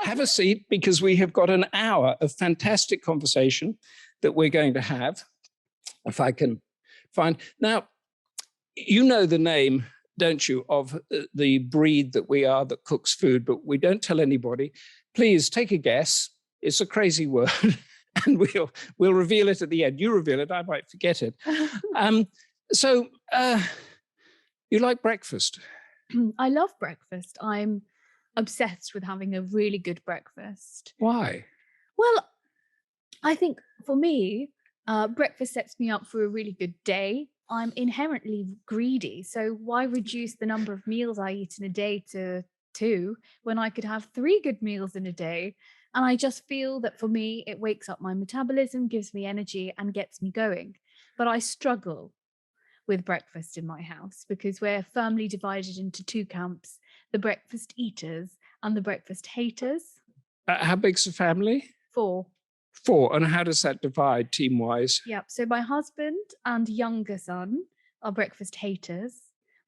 have a seat, because we have got an hour of fantastic conversation that we're going to have. If I can find. Now, you know the name, don't you, of the breed that we are that cooks food, but we don't tell anybody. Please take a guess. It's a crazy word, and we'll reveal it at the end. You reveal it, I might forget it. So you like breakfast? I love breakfast. I'm obsessed with having a really good breakfast. Why? Well, I think for me, breakfast sets me up for a really good day. I'm inherently greedy, so why reduce the number of meals I eat in a day to 2 when I could have 3 good meals in a day? And I just feel that for me, it wakes up my metabolism, gives me energy, and gets me going. But I struggle with breakfast in my house because we're firmly divided into 2 camps: the breakfast eaters and the breakfast haters. How big's the family? 4. 4. And how does that divide team-wise? Yep. So my husband and younger son are breakfast haters.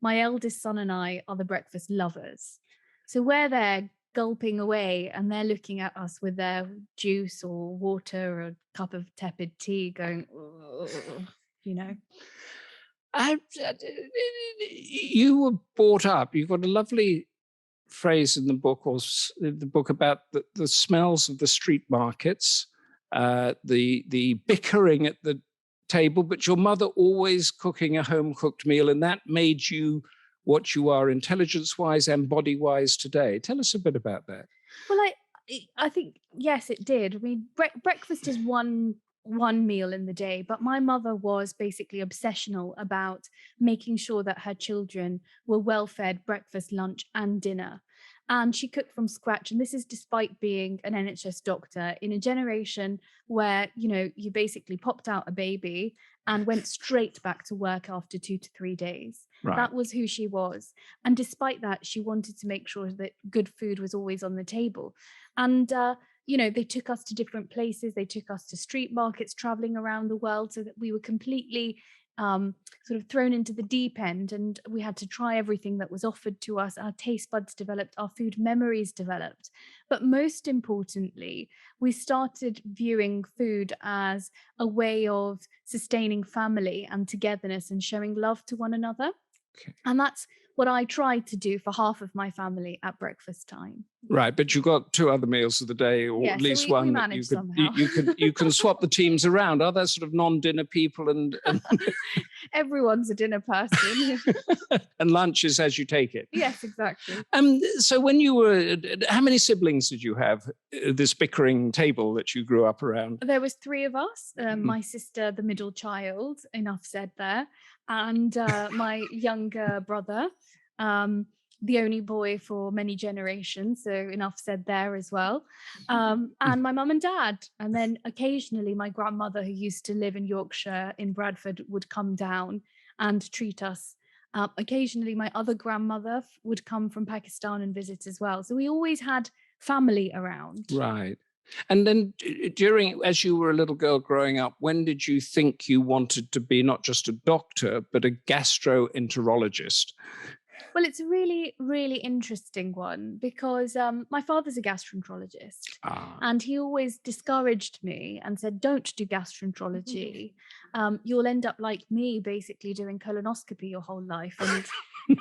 My eldest son and I are the breakfast lovers. So we're there gulping away and they're looking at us with their juice or water or a cup of tepid tea going, "Ugh," you know. You were brought up, you've got a lovely phrase in the book, or the book, about the smells of the street markets, the bickering at the table, but your mother always cooking a home-cooked meal, and that made you what you are intelligence-wise and body-wise today. Tell us a bit about that. Well, I think, yes, it did. I mean, breakfast is one meal in the day, but my mother was basically obsessional about making sure that her children were well fed breakfast, lunch, and dinner. And she cooked from scratch. And this is despite being an NHS doctor in a generation where, you basically popped out a baby and went straight back to work after 2 to 3 days. Right. That was who she was. And despite that, she wanted to make sure that good food was always on the table. And, they took us to different places. They took us to street markets, traveling around the world, so that we were completely sort of thrown into the deep end, and we had to try everything that was offered to us. Our taste buds developed, our food memories developed. But most importantly, we started viewing food as a way of sustaining family and togetherness and showing love to one another. Okay. And that's what I tried to do for half of my family at breakfast time. Right, but you got 2 other meals of the day, or Yeah, at so least we one. managed somehow. You can swap the teams around. Are there sort of non-dinner people and Everyone's a dinner person. and lunch is as you take it? Yes, exactly. So when you were, how many siblings did you have? This bickering table that you grew up around? There was 3 of us. My sister, the middle child, enough said there, and my younger brother, the only boy for many generations, so enough said there as well, and my mum and dad. And then occasionally my grandmother, who used to live in Yorkshire in Bradford, would come down and treat us. Occasionally my other grandmother would come from Pakistan and visit as well. So we always had family around. Right. And then as you were a little girl growing up, when did you think you wanted to be not just a doctor, but a gastroenterologist? Well, it's a really, really interesting one because my father's a gastroenterologist, and he always discouraged me and said, "Don't do gastroenterology. You'll end up like me, basically doing colonoscopy your whole life."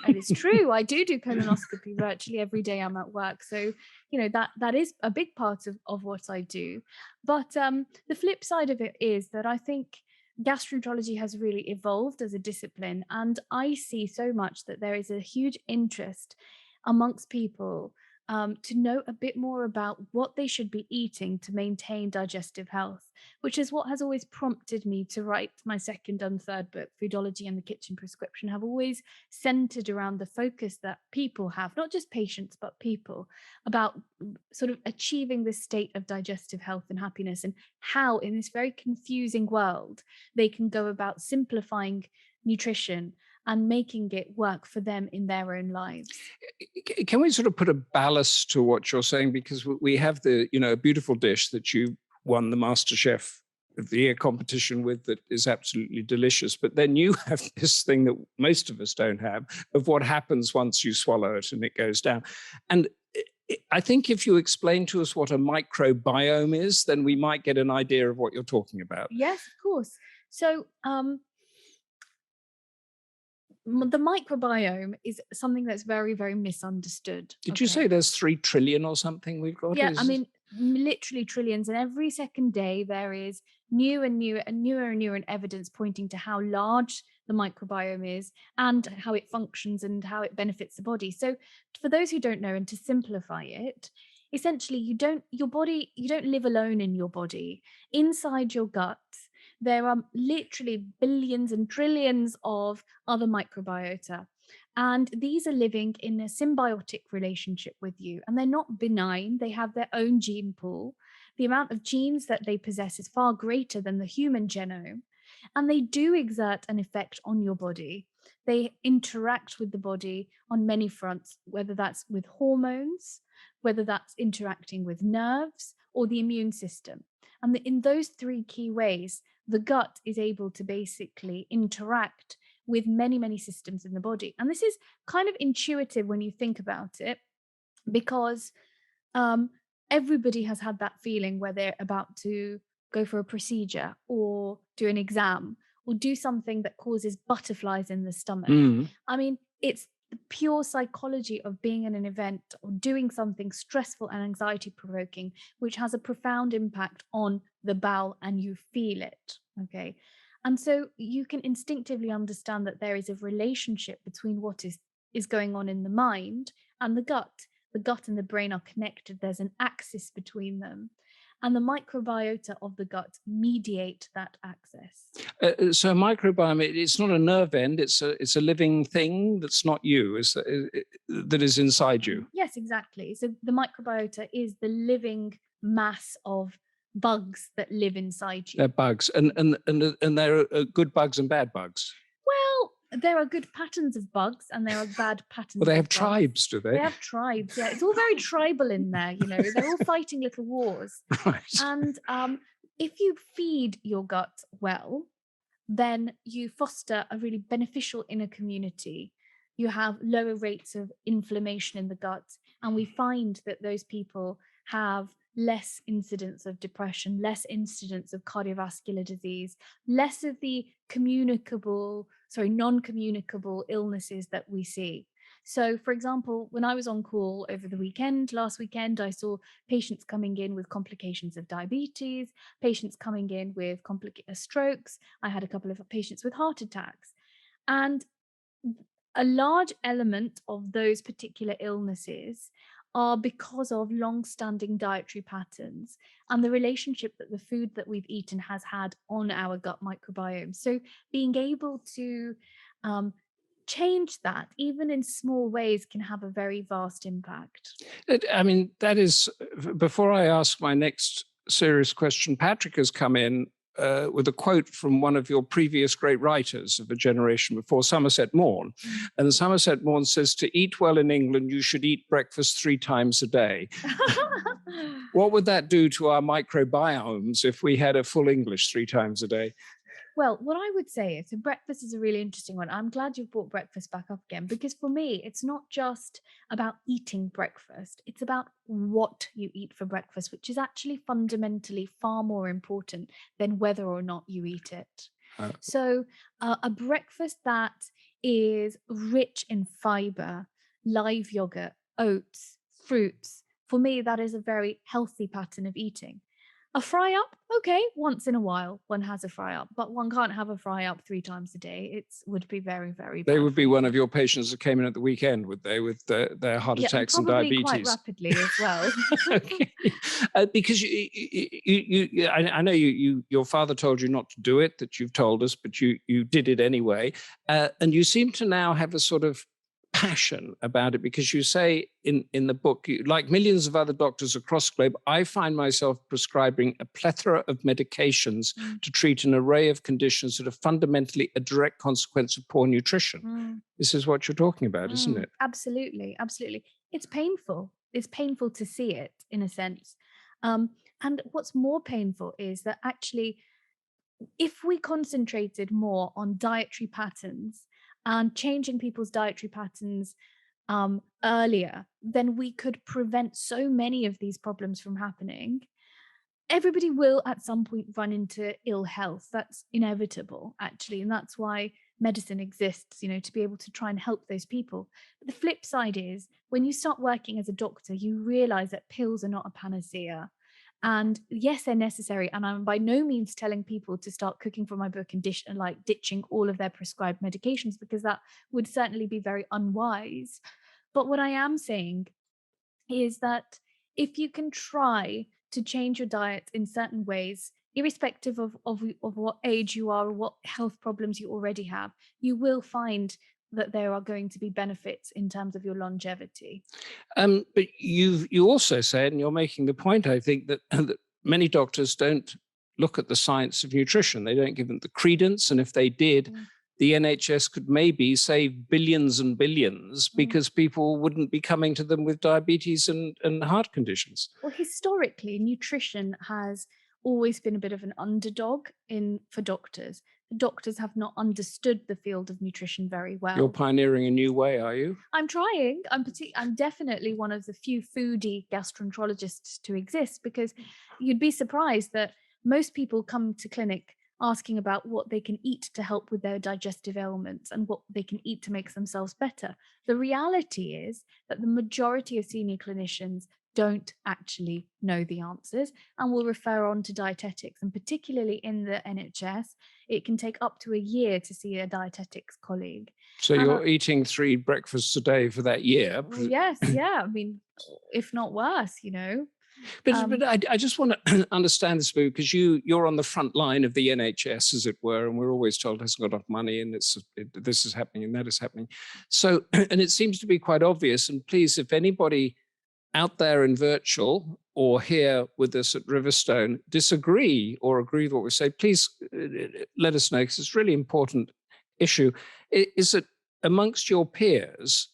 And it's true. I do colonoscopy virtually every day I'm at work. So, that is a big part of what I do. But the flip side of it is that I think gastroenterology has really evolved as a discipline, and I see so much that there is a huge interest amongst people to know a bit more about what they should be eating to maintain digestive health, which is what has always prompted me to write my second and third book, Foodology and the Kitchen Prescription, have always centered around the focus that people have, not just patients, but people, about sort of achieving this state of digestive health and happiness, and how in this very confusing world, they can go about simplifying nutrition and making it work for them in their own lives. Can we sort of put a ballast to what you're saying? Because we have a beautiful dish that you won the MasterChef of the Year competition with that is absolutely delicious. But then you have this thing that most of us don't have, of what happens once you swallow it and it goes down. And I think if you explain to us what a microbiome is, then we might get an idea of what you're talking about. Yes, of course. So the microbiome is something that's very, very misunderstood. Did you say there's 3 trillion or something we've got? Yeah, I mean, literally trillions. And every second day there is newer and newer evidence pointing to how large the microbiome is and how it functions and how it benefits the body. So for those who don't know, and to simplify it, essentially you don't live alone in your body. Inside your gut, there are literally billions and trillions of other microbiota. And these are living in a symbiotic relationship with you. And they're not benign. They have their own gene pool. The amount of genes that they possess is far greater than the human genome. And they do exert an effect on your body. They interact with the body on many fronts, whether that's with hormones, whether that's interacting with nerves or the immune system. And in those 3 key ways, the gut is able to basically interact with many, many systems in the body. And this is kind of intuitive when you think about it, because everybody has had that feeling where they're about to go for a procedure or do an exam or do something that causes butterflies in the stomach. I mean, it's the pure psychology of being in an event or doing something stressful and anxiety provoking, which has a profound impact on the bowel, and you feel it. Okay. And so you can instinctively understand that there is a relationship between what is going on in the mind and the gut. The gut and the brain are connected. There's an axis between them. And the microbiota of the gut mediate that axis. So microbiome, it's not a nerve end, it's a living thing that's not you, that is inside you. Yes, exactly. So the microbiota is the living mass of bugs that live inside you. They're bugs, and there are good bugs and bad bugs. Well, there are good patterns of bugs and there are bad patterns. Well, they have bugs. tribes, do they? They have tribes. Yeah, it's all very tribal in there. You know, they're all fighting little wars. Right. And if you feed your gut well, then you foster a really beneficial inner community. You have lower rates of inflammation in the gut, and we find that those people have less incidence of depression, less incidence of cardiovascular disease, less of the non-communicable illnesses that we see. So, for example, when I was on call over the last weekend, I saw patients coming in with complications of diabetes, patients coming in with strokes. I had a couple of patients with heart attacks. And a large element of those particular illnesses are because of long-standing dietary patterns and the relationship that the food that we've eaten has had on our gut microbiome. So being able to change that, even in small ways, can have a very vast impact. I mean, that is, before I ask my next serious question, Patrick has come in with a quote from one of your previous great writers of a generation before, Somerset Maugham. And Somerset Maugham says, to eat well in England, you should eat breakfast 3 times a day. What would that do to our microbiomes if we had a full English 3 times a day? Well, what I would say is, so breakfast is a really interesting one. I'm glad you've brought breakfast back up again, because for me, it's not just about eating breakfast. It's about what you eat for breakfast, which is actually fundamentally far more important than whether or not you eat it. So a breakfast that is rich in fiber, live yogurt, oats, fruits, for me, that is a very healthy pattern of eating. A fry up, okay, once in a while one has a fry up, but one can't have a fry up 3 times a day. It would be very, very bad. They would be one of your patients that came in at the weekend, would they, with their heart attacks and diabetes? Quite rapidly as well. Okay. Because I know your father told you not to do it, that you've told us, but you did it anyway. And you seem to now have a sort of passion about it, because you say in the book, like millions of other doctors across the globe, I find myself prescribing a plethora of medications to treat an array of conditions that are fundamentally a direct consequence of poor nutrition. This is what you're talking about, isn't it? Absolutely, absolutely. It's painful. It's painful to see it, in a sense. And what's more painful is that actually, if we concentrated more on dietary patterns and changing people's dietary patterns earlier, then we could prevent so many of these problems from happening. Everybody will at some point run into ill health. That's inevitable, actually. And that's why medicine exists, to be able to try and help those people. But the flip side is when you start working as a doctor, you realize that pills are not a panacea. And yes, they're necessary. And I'm by no means telling people to start cooking from my book and ditching all of their prescribed medications, because that would certainly be very unwise. But what I am saying is that if you can try to change your diet in certain ways, irrespective of what age you are or what health problems you already have, you will find that there are going to be benefits in terms of your longevity. But you also said, and you're making the point, I think, that, that many doctors don't look at the science of nutrition. They don't give it the credence. And if they did, the NHS could maybe save billions and billions because people wouldn't be coming to them with diabetes and heart conditions. Well, historically, nutrition has always been a bit of an underdog for doctors. Doctors have not understood the field of nutrition very well. You're pioneering a new way, are you? I'm trying. I'm definitely one of the few foodie gastroenterologists to exist, because you'd be surprised that most people come to clinic asking about what they can eat to help with their digestive ailments and what they can eat to make themselves better. The reality is that the majority of senior clinicians don't actually know the answers and will refer on to dietetics. And particularly in the NHS, it can take up to a year to see a dietetics colleague. So you're eating 3 breakfasts a day for that year? Well, yes, yeah. I mean, if not worse, But I just want to understand this, because you're on the front line of the NHS, as it were, and we're always told it hasn't got enough money and this is happening and that is happening. So, and it seems to be quite obvious. And please, if anybody out there in virtual or here with us at Riverstone disagree or agree with what we say, please let us know, because it's a really important issue. Is it amongst your peers,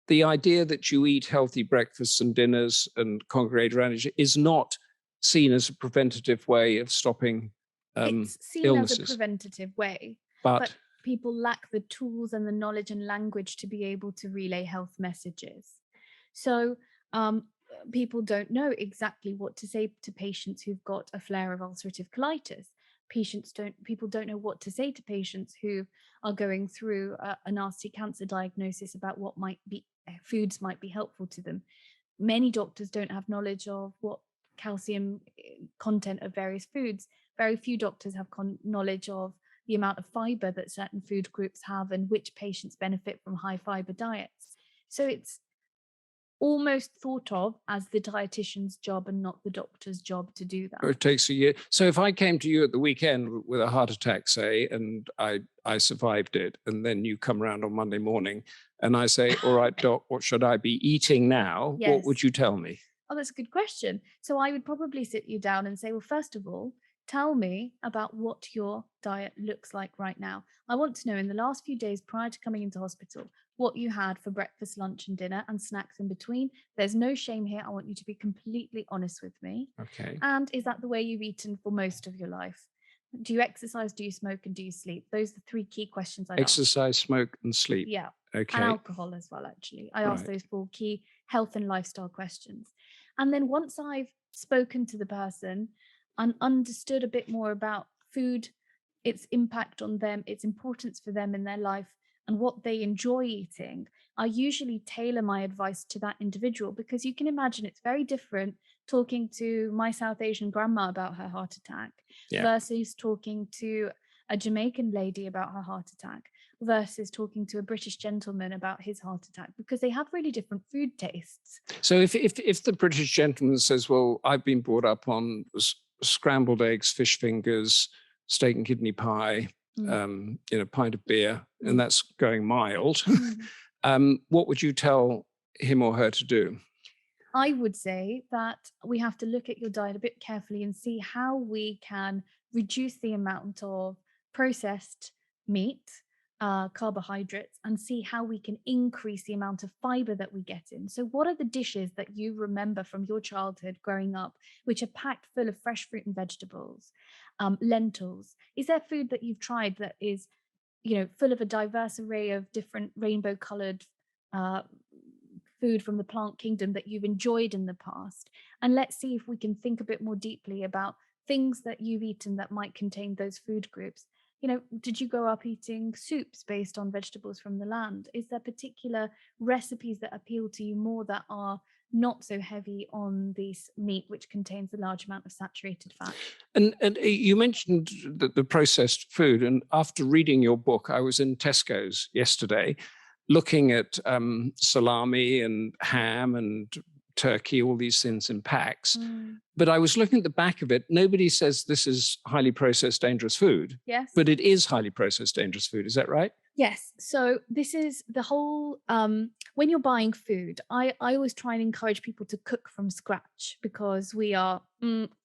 the idea that you eat healthy breakfasts and dinners and congregate around it is not seen as a preventative way of stopping it's seen illnesses as a preventative way, but people lack the tools and the knowledge and language to be able to relay health messages. So people don't know exactly what to say to patients who've got a flare of ulcerative colitis. People don't know what to say to patients who are going through a nasty cancer diagnosis about what foods might be helpful to them. Many doctors don't have knowledge of what calcium content of various foods. Very few doctors have knowledge of the amount of fiber that certain food groups have and which patients benefit from high fiber diets. So it's almost thought of as the dietitian's job and not the doctor's job to do that. It takes a year. So if I came to you at the weekend with a heart attack, say, and I survived it, and then you come around on Monday morning and I say, all right, doc, what should I be eating now? Yes. What would you tell me? Oh, that's a good question. So I would probably sit you down and say, well, first of all, tell me about what your diet looks like right now. I want to know in the last few days prior to coming into hospital, what you had for breakfast, lunch, and dinner, and snacks in between. There's no shame here. I want you to be completely honest with me. Okay. And is that the way you've eaten for most of your life? Do you exercise, do you smoke, and do you sleep? Those are the 3 key questions I ask. Exercise, smoke, and sleep. Yeah. Okay. And alcohol as well, actually. I ask those 4 key health and lifestyle questions. And then once I've spoken to the person and understood a bit more about food, its impact on them, its importance for them in their life, and what they enjoy eating, I usually tailor my advice to that individual, because you can imagine it's very different talking to my South Asian grandma about her heart attack versus talking to a Jamaican lady about her heart attack versus talking to a British gentleman about his heart attack, because they have really different food tastes. So if the British gentleman says, well, I've been brought up on scrambled eggs, fish fingers, steak and kidney pie, a pint of beer, and that's going mild, what would you tell him or her to do? I would say that we have to look at your diet a bit carefully and see how we can reduce the amount of processed meat, carbohydrates, and see how we can increase the amount of fiber that we get in. So what are the dishes that you remember from your childhood growing up, which are packed full of fresh fruit and vegetables, lentils? Is there food that you've tried that is, full of a diverse array of different rainbow colored food from the plant kingdom that you've enjoyed in the past. And let's see if we can think a bit more deeply about things that you've eaten that might contain those food groups. Did you grow up eating soups based on vegetables from the land? Is there particular recipes that appeal to you more that are not so heavy on this meat, which contains a large amount of saturated fat? And you mentioned the processed food. And after reading your book, I was in Tesco's yesterday looking at salami and ham and turkey, all these things in packs. But I was looking at the back of it. Nobody says this is highly processed, dangerous food. Yes. But it is highly processed, dangerous food. Is that right? Yes. So this is the whole, when you're buying food, I always try and encourage people to cook from scratch, because we are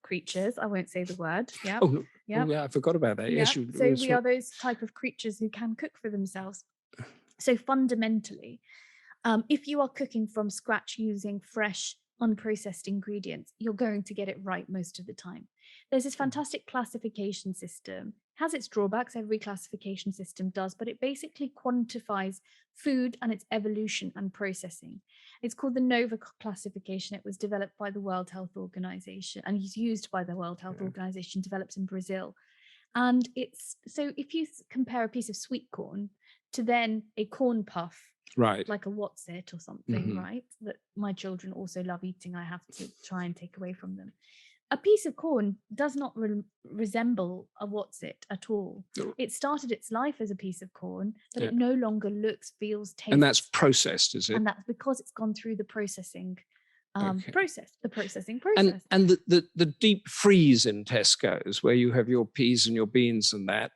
creatures. I won't say the word. Yeah. Oh, yeah, I forgot about that. Yes. So we are those type of creatures who can cook for themselves. So fundamentally, if you are cooking from scratch using fresh, unprocessed ingredients, you're going to get it right most of the time. There's this fantastic classification system. It has its drawbacks, every classification system does, but it basically quantifies food and its evolution and processing. It's called the NOVA classification. It was developed by the World Health Organization and is used by the World Health Organization, developed in Brazil. And it's, so if you compare a piece of sweet corn to then a corn puff, right, like a what's it or something, right, that my children also love eating, I have to try and take away from them. A piece of corn does not resemble a what's it at all. It started its life as a piece of corn, but it no longer looks, feels, tastes. And that's processed, is it? And that's because it's gone through the processing process. And the deep freeze in Tesco's, where you have your peas and your beans and that,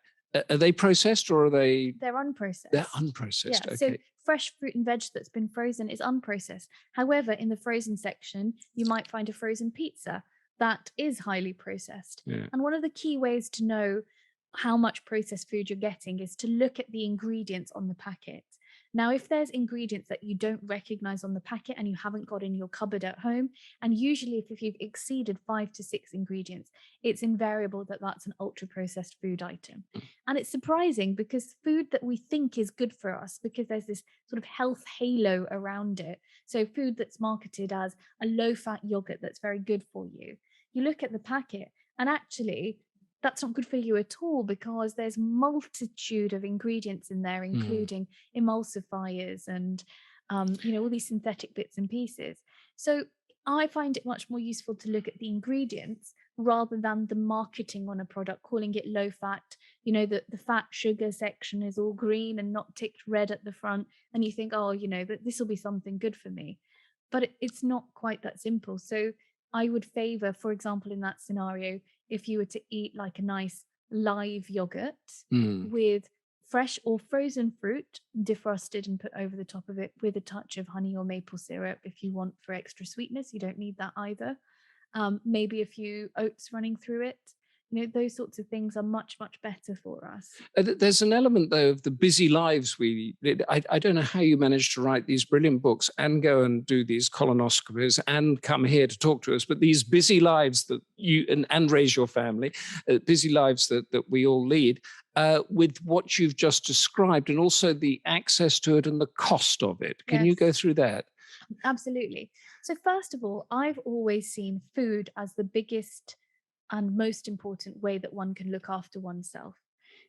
are they processed or are they? They're unprocessed. They're unprocessed. Yeah, okay. so fresh fruit and veg that's been frozen is unprocessed. However, in the frozen section, you might find a frozen pizza that is highly processed. Yeah. And one of the key ways to know how much processed food you're getting is to look at the ingredients on the packet. Now, if there's ingredients that you don't recognize on the packet and you haven't got in your cupboard at home, and usually if you've exceeded 5 to 6 ingredients, it's invariable that that's an ultra processed food item. And it's surprising, because food that we think is good for us, because there's this sort of health halo around it. So food that's marketed as a low fat yogurt that's very good for you. You look at the packet and actually that's not good for you at all, because there's multitude of ingredients in there, including emulsifiers and, all these synthetic bits and pieces. So I find it much more useful to look at the ingredients rather than the marketing on a product, calling it low fat. The fat sugar section is all green and not ticked red at the front. And you think, oh, this will be something good for me. But it's not quite that simple. So I would favor, for example, in that scenario, if you were to eat like a nice live yogurt with fresh or frozen fruit, defrosted and put over the top of it with a touch of honey or maple syrup if you want for extra sweetness. You don't need that either. Maybe a few oats running through it. Those sorts of things are much, much better for us. There's an element, though, of the busy lives we lead. I don't know how you managed to write these brilliant books and go and do these colonoscopies and come here to talk to us, but these busy lives that you and raise your family, busy lives that we all lead, with what you've just described, and also the access to it and the cost of it. Can you go through that? Absolutely. So first of all, I've always seen food as the biggest and most important way that one can look after oneself.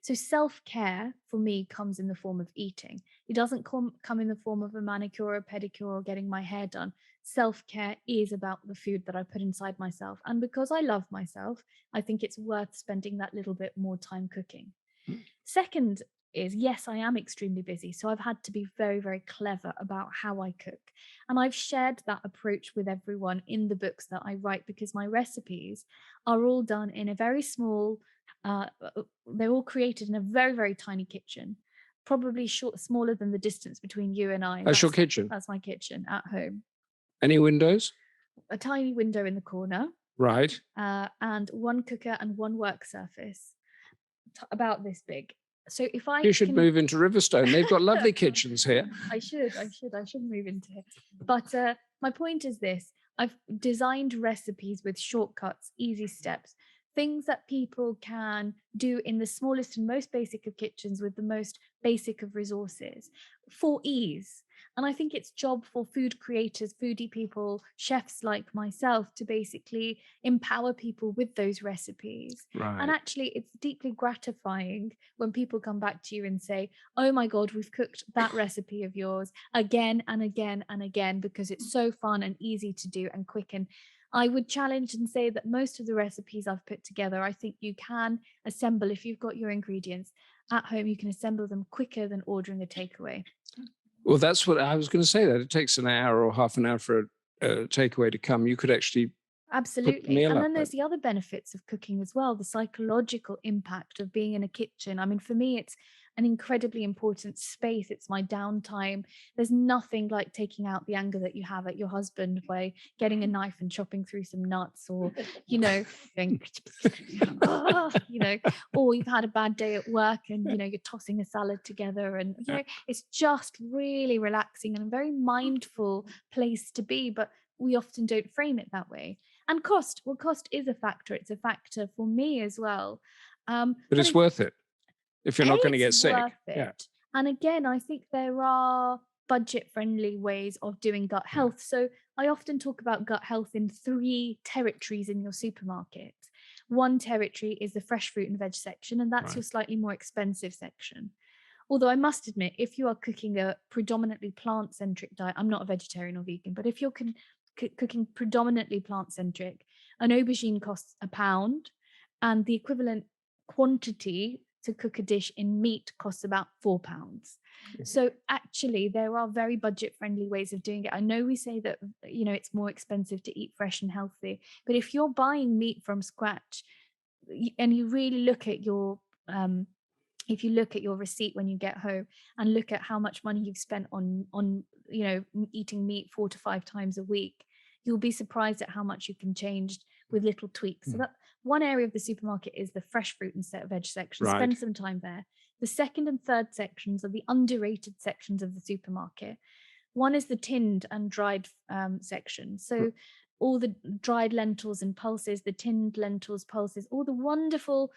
So self-care for me comes in the form of eating. It doesn't come in the form of a manicure or a pedicure or getting my hair done. Self-care is about the food that I put inside myself. And because I love myself, I think it's worth spending that little bit more time cooking. Second is, yes, I am extremely busy. So I've had to be very, very clever about how I cook. And I've shared that approach with everyone in the books that I write, because my recipes are all done in a very small, they're all created in a very, very tiny kitchen, probably smaller than the distance between you and I. That's your kitchen? That's my kitchen at home. Any windows? A tiny window in the corner. Right. And one cooker and one work surface, about this big. So if you should move into Riverstone. They've got lovely kitchens here. I should move into here. But my point is this: I've designed recipes with shortcuts, easy steps, things that people can do in the smallest and most basic of kitchens with the most basic of resources for ease. And I think it's job for food creators, foodie people, chefs like myself to basically empower people with those recipes. Right. And actually, it's deeply gratifying when people come back to you and say, oh my God, we've cooked that recipe of yours again and again and again, because it's so fun and easy to do and quick. And I would challenge and say that most of the recipes I've put together, I think you can assemble, if you've got your ingredients at home, you can assemble them quicker than ordering a takeaway. Well, that's what I was going to say, that it takes an hour or half an hour for a takeaway to come. You could actually Absolutely. And then there's the other benefits of cooking as well, the psychological impact of being in a kitchen. I mean, for me, it's an incredibly important space. It's my downtime. There's nothing like taking out the anger that you have at your husband by getting a knife and chopping through some nuts, or, you know, going, you know, or you've had a bad day at work and, you know, you're tossing a salad together, and, you know, it's just really relaxing and a very mindful place to be. But we often don't frame it that way. And cost, well, cost is a factor. It's a factor for me as well. But it's worth it if you're not going to get sick. Yeah. And again, I think there are budget-friendly ways of doing gut health. So I often talk about gut health in 3 territories in your supermarket. One territory is the fresh fruit and veg section, and that's your slightly more expensive section. Although I must admit, if you are cooking a predominantly plant-centric diet, I'm not a vegetarian or vegan, but if you're cooking predominantly plant-centric, an aubergine costs £1, and the equivalent quantity to cook a dish in meat costs about £4. So actually, there are very budget-friendly ways of doing it. I know we say that, you know, it's more expensive to eat fresh and healthy, but if you're buying meat from scratch and you really look at your if you look at your receipt when you get home and look at how much money you've spent on you know, eating meat 4 to 5 times a week, you'll be surprised at how much you can change with little tweaks. So that one area of the supermarket is the fresh fruit and veg section. Spend some time there. The second and third sections are the underrated sections of the supermarket. One is the tinned and dried section. So all the dried lentils and pulses, the tinned lentils, pulses, all the wonderful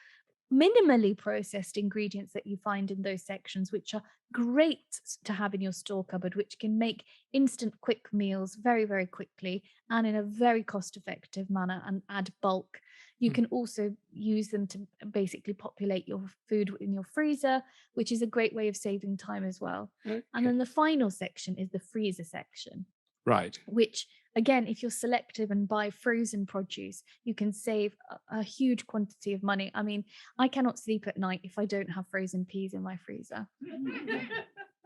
minimally processed ingredients that you find in those sections, which are great to have in your store cupboard, which can make instant quick meals very, very quickly and in a very cost-effective manner and add bulk. You can also use them to basically populate your food in your freezer, which is a great way of saving time as well. And then the final section is the freezer section. Which, again, if you're selective and buy frozen produce, you can save a huge quantity of money. I mean, I cannot sleep at night if I don't have frozen peas in my freezer.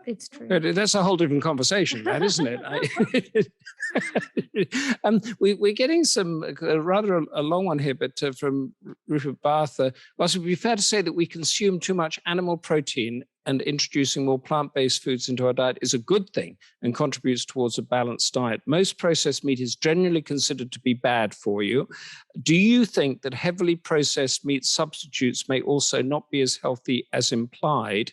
It's true. That's a whole different conversation, that, isn't it? We're getting some rather a long one here, but from Rupert Bath. Whilst it would be fair to say that we consume too much animal protein, and introducing more plant-based foods into our diet is a good thing and contributes towards a balanced diet, most processed meat is generally considered to be bad for you. Do you think that heavily processed meat substitutes may also not be as healthy as implied?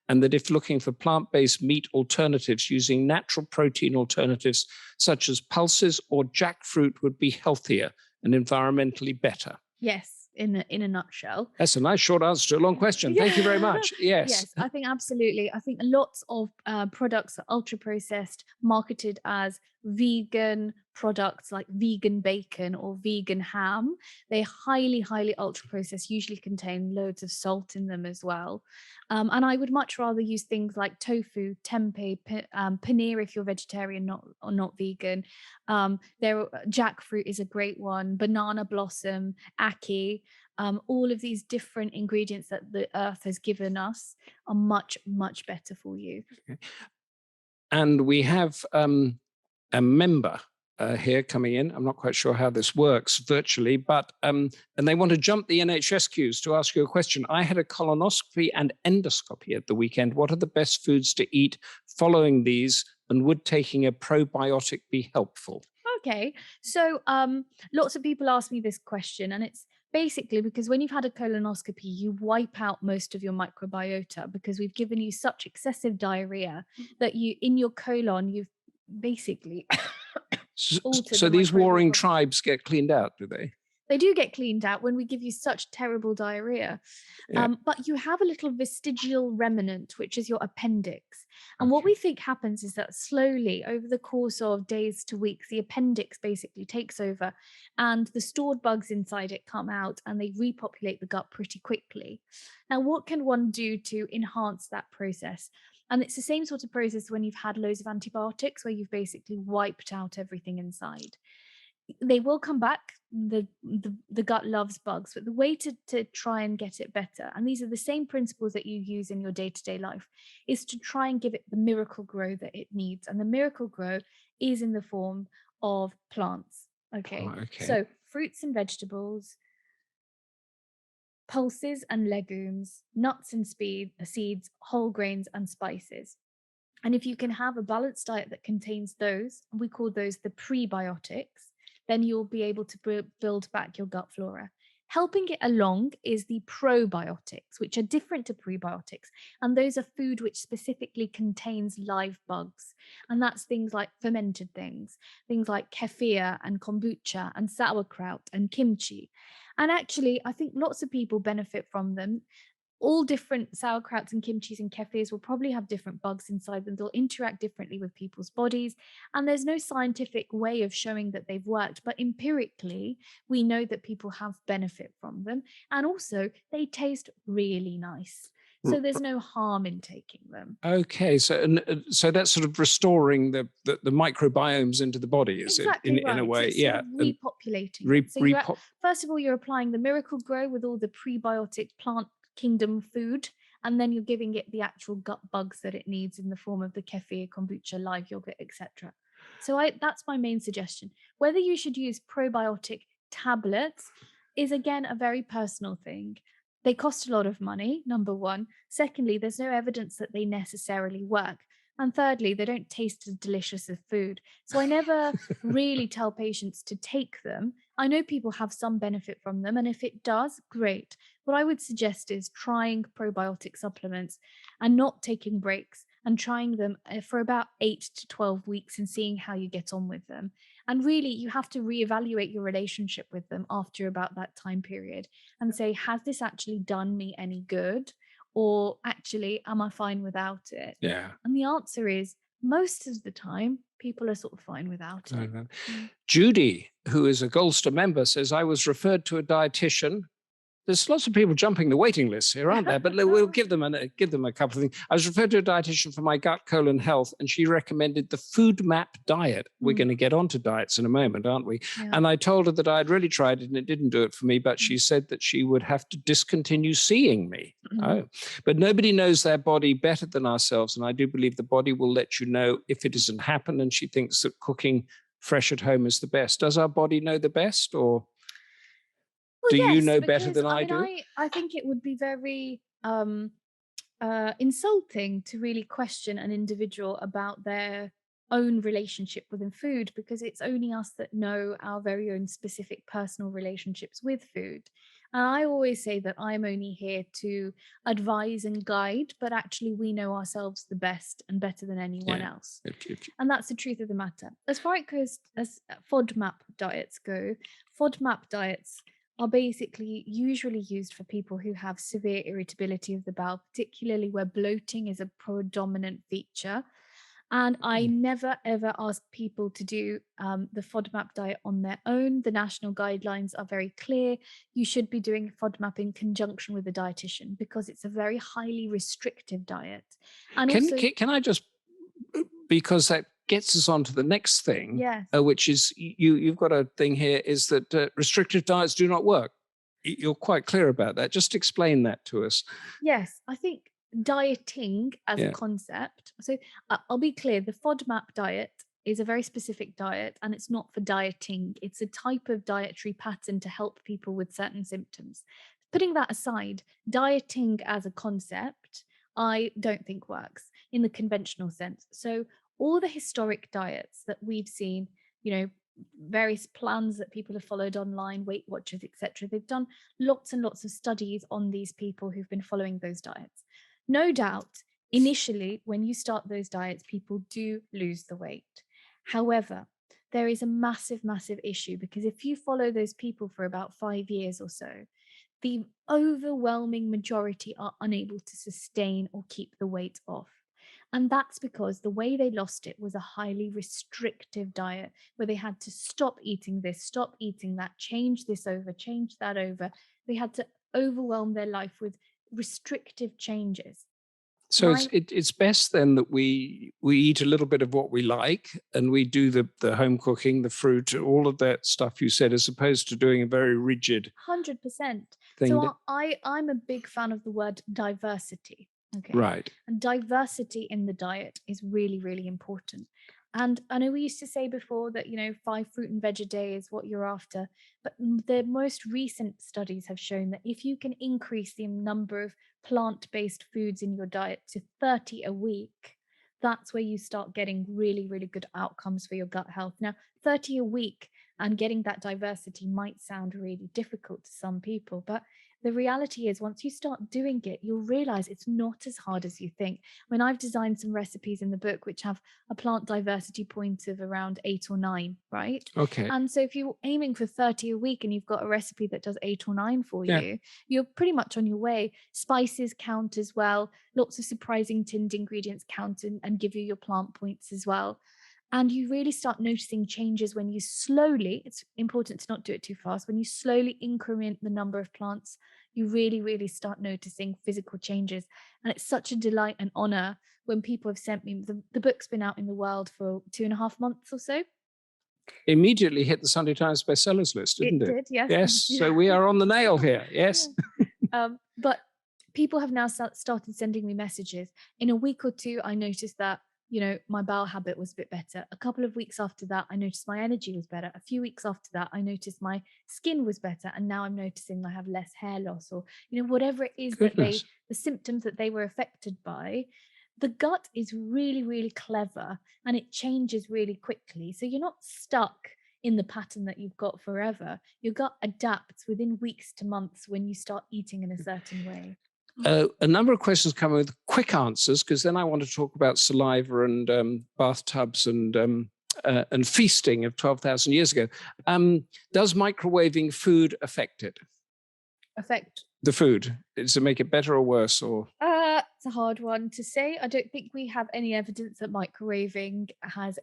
And that if looking for plant-based meat alternatives, using natural protein alternatives such as pulses or jackfruit would be healthier and environmentally better? Yes, in a nutshell. That's a nice short answer to a long question. Thank you very much. Yes. Yes, I think absolutely. I think lots of products are ultra-processed, marketed as vegan products like vegan bacon or vegan ham. They're highly, highly ultra-processed, usually contain loads of salt in them as well. And I would much rather use things like tofu, tempeh, paneer if you're vegetarian or not vegan. Jackfruit is a great one, banana blossom, ackee. All of these different ingredients that the earth has given us are much, much better for you. And we have a member here coming in. I'm not quite sure how this works virtually, but and they want to jump the NHS queues to ask you a question. I had a colonoscopy and endoscopy at the weekend. What are the best foods to eat following these, and would taking a probiotic be helpful? Okay, so lots of people ask me this question, and it's basically because when you've had a colonoscopy, you wipe out most of your microbiota because we've given you such excessive diarrhea that in your colon, you've basically so these warring tribes get cleaned out, do they? They do get cleaned out when we give you such terrible diarrhea. Yeah. But you have a little vestigial remnant, which is your appendix. And what Okay. we think happens is that slowly, over the course of days to weeks, the appendix basically takes over and the stored bugs inside it come out and they repopulate the gut pretty quickly. Now, what can one do to enhance that process? And it's the same sort of process when you've had loads of antibiotics, where you've basically wiped out everything inside. They will come back. The gut loves bugs, but the way to try and get it better, and these are the same principles that you use in your day-to-day life, is to try and give it the miracle grow that it needs. And the miracle grow is in the form of plants. Okay. Oh, okay. So fruits and vegetables, pulses and legumes, nuts and seeds, whole grains and spices. And if you can have a balanced diet that contains those, and we call those the prebiotics, then you'll be able to build back your gut flora. Helping it along is the probiotics, which are different to prebiotics. And those are food which specifically contains live bugs. And that's things like fermented things like kefir and kombucha and sauerkraut and kimchi. And actually, I think lots of people benefit from them. All different sauerkrauts and kimchis and kefirs will probably have different bugs inside them. They'll interact differently with people's bodies. And there's no scientific way of showing that they've worked. But empirically, we know that people have benefit from them. And also, they taste really nice. So there's no harm in taking them. Okay, so that's sort of restoring the microbiomes into the body, is exactly it right. in a way? So it's yeah, sort of repopulating. So first of all, you're applying the miracle grow with all the prebiotic plant kingdom food, and then you're giving it the actual gut bugs that it needs in the form of the kefir, kombucha, live yogurt, etc. So that's my main suggestion. Whether you should use probiotic tablets is again a very personal thing. They cost a lot of money, number one. Secondly, there's no evidence that they necessarily work. And thirdly, they don't taste as delicious as food. So I never really tell patients to take them. I know people have some benefit from them, and if it does, great. What I would suggest is trying probiotic supplements and not taking breaks, and trying them for about 8 to 12 weeks and seeing how you get on with them. And really, you have to reevaluate your relationship with them after about that time period and say, has this actually done me any good? Or actually, am I fine without it? Yeah. And the answer is most of the time, people are sort of fine without it. Judy, who is a Goldster member, says, I was referred to a dietitian. There's lots of people jumping the waiting list here, aren't there? But we'll give them a couple of things. I was referred to a dietitian for my gut, colon health, and she recommended the food map diet. We're going to get onto diets in a moment, aren't we? Yeah. And I told her that I had really tried it and it didn't do it for me, but she said that she would have to discontinue seeing me. Oh, but nobody knows their body better than ourselves. And I do believe the body will let you know if it hasn't happened. And she thinks that cooking fresh at home is the best. Does our body know the best, or? Well, do yes, you know better than I do? I think it would be very insulting to really question an individual about their own relationship within food, because it's only us that know our very own specific personal relationships with food. And I always say that I'm only here to advise and guide, but actually we know ourselves the best and better than anyone else. And that's the truth of the matter. As far as FODMAP diets go, FODMAP diets are basically usually used for people who have severe irritability of the bowel, particularly where bloating is a predominant feature. And I never, ever ask people to do the FODMAP diet on their own. The national guidelines are very clear. You should be doing FODMAP in conjunction with a dietitian, because it's a very highly restrictive diet. And can I just, because that gets us on to the next thing, which is you've got a thing here, is that restrictive diets do not work. You're quite clear about that. Just explain that to us. Yes, I think dieting as a concept. So I'll be clear, the FODMAP diet is a very specific diet, and it's not for dieting. It's a type of dietary pattern to help people with certain symptoms. Putting that aside, dieting as a concept, I don't think works in the conventional sense. So all the historic diets that we've seen, various plans that people have followed online, Weight Watchers, etc., they've done lots and lots of studies on these people who've been following those diets. No doubt, initially, when you start those diets, people do lose the weight. However, there is a massive, massive issue, because if you follow those people for about 5 years or so, the overwhelming majority are unable to sustain or keep the weight off. And that's because the way they lost it was a highly restrictive diet where they had to stop eating this, stop eating that, change this over, change that over. They had to overwhelm their life with restrictive changes. So it's best then that we eat a little bit of what we like, and we do the home cooking, the fruit, all of that stuff you said, as opposed to doing a very rigid 100%. thing. So I'm a big fan of the word diversity. Okay. Right. And diversity in the diet is really, really important. And I know we used to say before that, 5 fruit and veg a day is what you're after. But the most recent studies have shown that if you can increase the number of plant-based foods in your diet to 30 a week, that's where you start getting really, really good outcomes for your gut health. Now, 30 a week and getting that diversity might sound really difficult to some people, but the reality is, once you start doing it, you'll realize it's not as hard as you think. When I've designed some recipes in the book which have a plant diversity point of around 8 or 9, right? Okay. And so if you're aiming for 30 a week and you've got a recipe that does 8 or 9 for you, you're pretty much on your way. Spices count as well. Lots of surprising tinned ingredients count and give you your plant points as well. And you really start noticing changes when you slowly, it's important to not do it too fast, when you slowly increment the number of plants, you really, really start noticing physical changes. And it's such a delight and honor when people have sent me, the book's been out in the world for 2.5 months or so. Immediately hit the Sunday Times bestsellers list, didn't it? It did, yes. Yes, so we are on the nail here, yes. But people have now started sending me messages. In a week or two, I noticed that my bowel habit was a bit better. A couple of weeks after that, I noticed my energy was better. A few weeks after that, I noticed my skin was better. And now I'm noticing I have less hair loss, or, whatever it is that the symptoms that they were affected by. The gut is really, really clever, and it changes really quickly. So you're not stuck in the pattern that you've got forever. Your gut adapts within weeks to months when you start eating in a certain way. A number of questions come with quick answers, because then I want to talk about saliva and bathtubs and feasting of 12,000 years ago. Does microwaving food affect it? Affect the food? Does it make it better or worse? Or it's a hard one to say. I don't think we have any evidence that microwaving has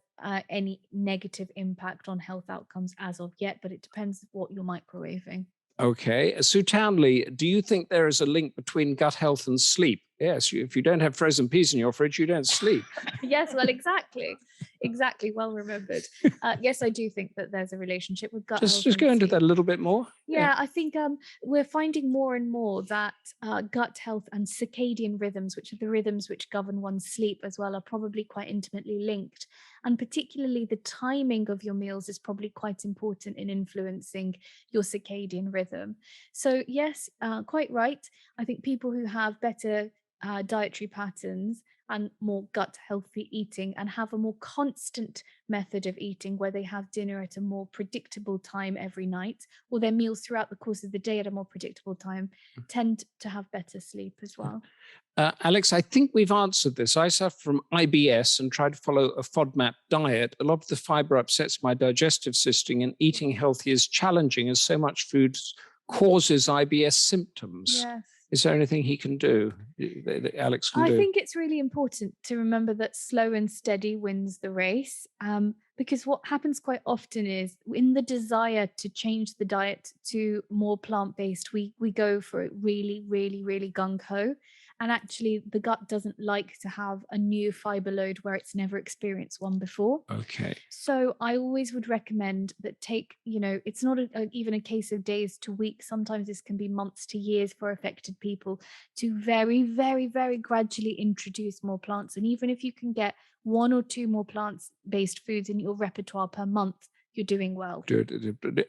any negative impact on health outcomes as of yet, but it depends what you're microwaving. Okay. Sue Townley, do you think there is a link between gut health and sleep? Yes. If you don't have frozen peas in your fridge, you don't sleep. Yes, well, exactly. Exactly. Well remembered. Yes, I do think that there's a relationship with gut health. Just go into that a little bit more. Yeah, I think we're finding more and more that gut health and circadian rhythms, which are the rhythms which govern one's sleep as well, are probably quite intimately linked. And particularly the timing of your meals is probably quite important in influencing your circadian rhythm. So yes, quite right. I think people who have better dietary patterns and more gut healthy eating and have a more constant method of eating, where they have dinner at a more predictable time every night, or their meals throughout the course of the day at a more predictable time, tend to have better sleep as well. Alex, I think we've answered this. I suffer from IBS and try to follow a FODMAP diet. A lot of the fiber upsets my digestive system, and eating healthy is challenging as so much food causes IBS symptoms. Yes. Is there anything he can do, that Alex can do? I think it's really important to remember that slow and steady wins the race, because what happens quite often is, in the desire to change the diet to more plant-based, we go for it really, really, really gung-ho. And actually, the gut doesn't like to have a new fiber load where it's never experienced one before. Okay. So I always would recommend that it's not even a case of days to weeks. Sometimes this can be months to years for affected people, to very, very, very gradually introduce more plants. And even if you can get 1 or 2 more plants-based foods in your repertoire per month, you're doing well.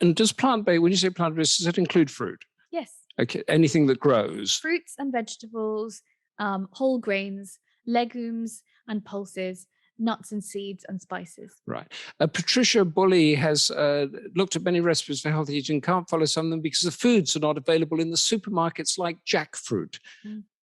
And does plant-based, when you say plant-based, does that include fruit? Yes. Okay, anything that grows? Fruits and vegetables, whole grains, legumes and pulses, nuts and seeds and spices. Right. Patricia Bully has looked at many recipes for healthy eating, can't follow some of them because the foods are not available in the supermarkets, like jackfruit.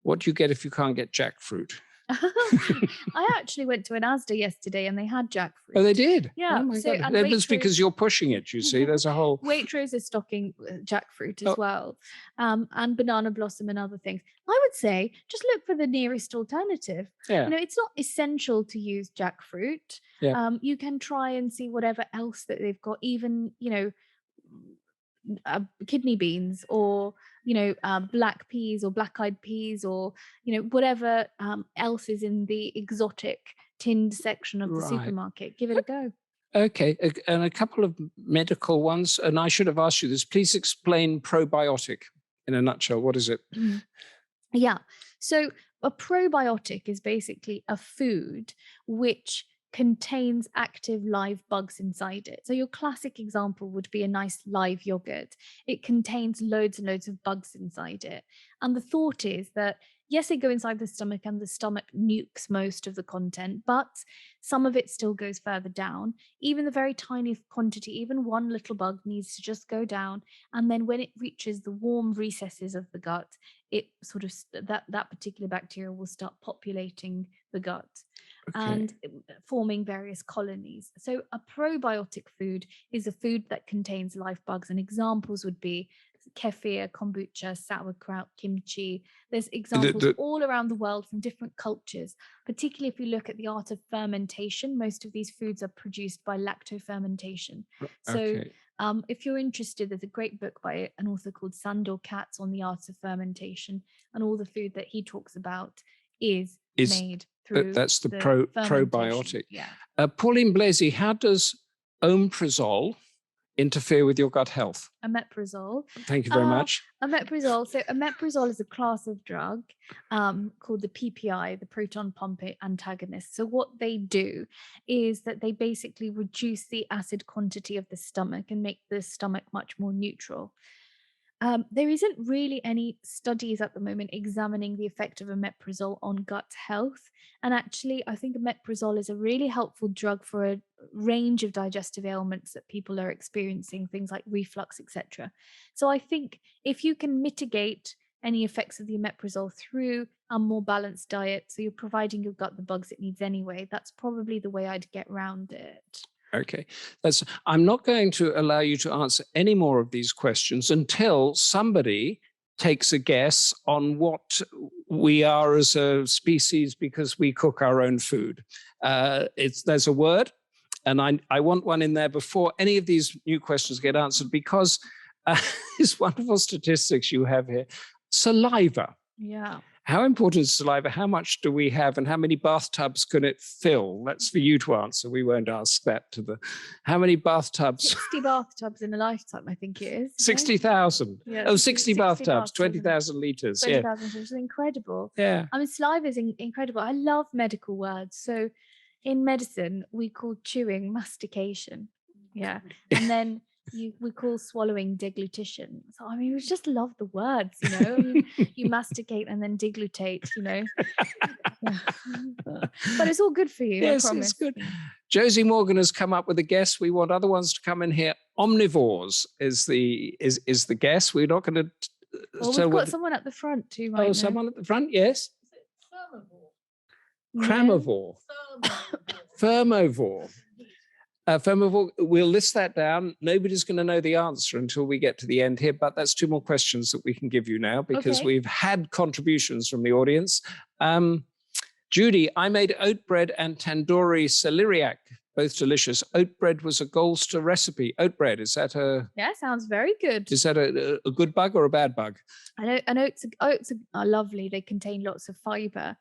What do you get if you can't get jackfruit? I actually went to an Asda yesterday and they had jackfruit. Oh, they did? Yeah. Oh my So, God. and It was because Waitrose, you're pushing it, you see. There's a whole... Waitrose is stocking jackfruit as Oh. well, and banana blossom and other things. I would say just look for the nearest alternative. Yeah. You know, it's not essential to use jackfruit. Yeah. You can try and see whatever else that they've got, even, you know, kidney beans, or, you know, black peas or black-eyed peas, or, you know, whatever else is in the exotic tinned section of the Right. supermarket. Give it a go. Okay, and a couple of medical ones, and I should have asked you this. Please explain probiotic in a nutshell. What is it? Yeah. So a probiotic is basically a food which contains active live bugs inside it. So your classic example would be a nice live yogurt. It contains loads and loads of bugs inside it. And the thought is that, yes, they go inside the stomach and the stomach nukes most of the content, but some of it still goes further down. Even the very tiny quantity, even one little bug needs to just go down. And then when it reaches the warm recesses of the gut, it sort of, that particular bacteria will start populating the gut. Okay. And forming various colonies. So a probiotic food is a food that contains live bugs, and examples would be kefir, kombucha, sauerkraut, kimchi. There's examples all around the world from different cultures, particularly if you look at the art of fermentation. Most of these foods are produced by lactofermentation. So if you're interested, there's a great book by an author called Sandor Katz on the art of fermentation, and all the food that he talks about is made through that's the probiotic. Yeah. Pauline Blazy, how does omeprazole interfere with your gut health? Omeprazole. Thank you very much. Omeprazole. So omeprazole is a class of drug called the PPI, the proton pump antagonist. So what they do is that they basically reduce the acid quantity of the stomach and make the stomach much more neutral. There isn't really any studies at the moment examining the effect of omeprazole on gut health. And actually, I think omeprazole is a really helpful drug for a range of digestive ailments that people are experiencing, things like reflux, etc. So I think if you can mitigate any effects of the omeprazole through a more balanced diet, so you're providing your gut the bugs it needs anyway, that's probably the way I'd get around it. Okay, I'm not going to allow you to answer any more of these questions until somebody takes a guess on what we are as a species, because we cook our own food. There's a word, and I want one in there before any of these new questions get answered, because these wonderful statistics you have here. Saliva. Yeah. How important is saliva? How much do we have, and how many bathtubs can it fill? That's for you to answer. We won't ask that to the... How many bathtubs? 60 bathtubs in a lifetime, I think it is. 60,000. Yeah, oh, 60 bathtubs, 20,000 litres. 20,000 litres, is incredible. Yeah. I mean, saliva is incredible. I love medical words. So in medicine, we call chewing mastication. Yeah. And then we call swallowing deglutition. So I mean, we just love the words, you know. I mean, you masticate and then deglutate, you know. Yeah. But it's all good for you. Yes, I promise. It's good. Josie Morgan has come up with a guess. We want other ones to come in here. Omnivores is the guess. We're not going to. Well, we've got someone at the front too, right? Oh, someone at the front, yes. Cramivore. Firmovore. Firmovore, we'll list that down. Nobody's going to know the answer until we get to the end here, but that's two more questions that we can give you now, because we've had contributions from the audience. Judy, I made oat bread and tandoori celeriac, both delicious. Oat bread was a Goldster recipe. Oat bread, is that a... Yeah, sounds very good. Is that a good bug or a bad bug? And oats are lovely. They contain lots of fiber.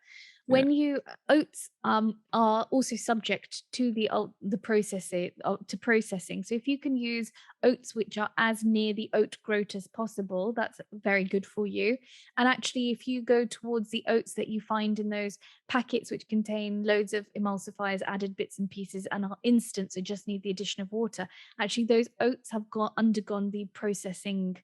When oats are also subject to the processing. So if you can use oats which are as near the oat groat as possible, that's very good for you. And actually, if you go towards the oats that you find in those packets which contain loads of emulsifiers, added bits and pieces, and are instant, so just need the addition of water, actually those oats have undergone the processing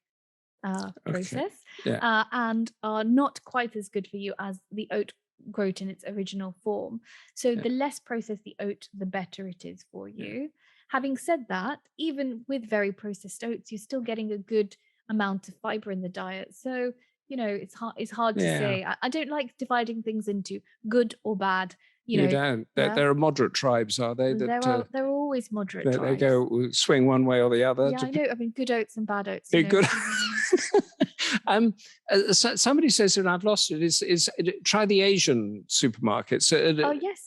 process and are not quite as good for you as the oat groat in its original form. So the less processed the oat, the better it is for you. Having said that, even with very processed oats, you're still getting a good amount of fiber in the diet. So it's hard to say. I don't like dividing things into good or bad. You don't. There are moderate tribes, are they? There are always moderate tribes. They go swing one way or the other. Yeah, I know. I mean, good oats and bad oats. Good. Somebody says, and I've lost it, is try the Asian supermarkets. Oh, yes.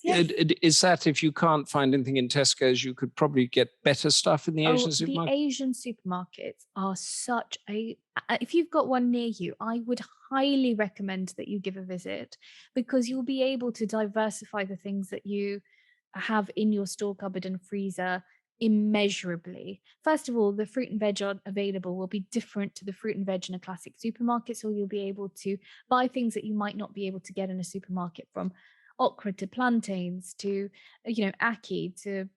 Is that if you can't find anything in Tesco's, you could probably get better stuff in the Asian supermarket? The Asian supermarkets are such a... If you've got one near you, I would highly recommend that you give a visit, because you'll be able to diversify the things that you have in your store cupboard and freezer immeasurably. First of all, the fruit and veg available will be different to the fruit and veg in a classic supermarket, so you'll be able to buy things that you might not be able to get in a supermarket, from okra to plantains to ackee to